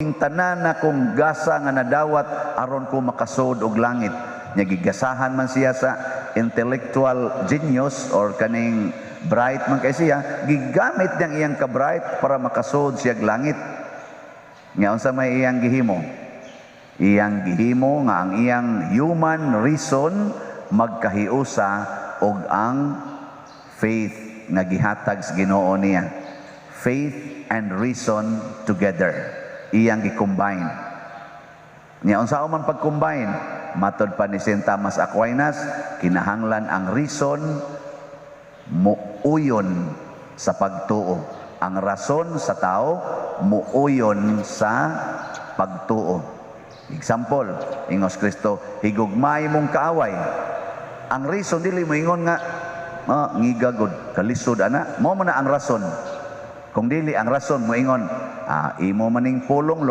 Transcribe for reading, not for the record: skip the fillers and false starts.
tanan na kong gasa nga nadawat aron ko makasud og langit. Nya gigasahan man siya sa intellectual genius or kaning bright man kay siya, gigamit niyang iyang ka-bright para makasud siya og langit. Nya unsa may iyang gihimo? Iyang gihimo nga ang iyang human reason magkahiusa og ang faith nga gihatag sa Ginoo niya. Faith and reason together. Iyang gi-combine. Nya unsa man pag-combine? Matod pa ni Saint Thomas Aquinas, kinahanglan ang reason muuyon sa pagtuo. Ang rason sa tao muuyon sa pagtuo. Example, ingos Kristo, higugmay mong kaaway. Ang reason dili mo ingon nga ngigagod kalisod ana, mo man ang rason. Kung dili ang rason mo ingon, imo maning pulong Lord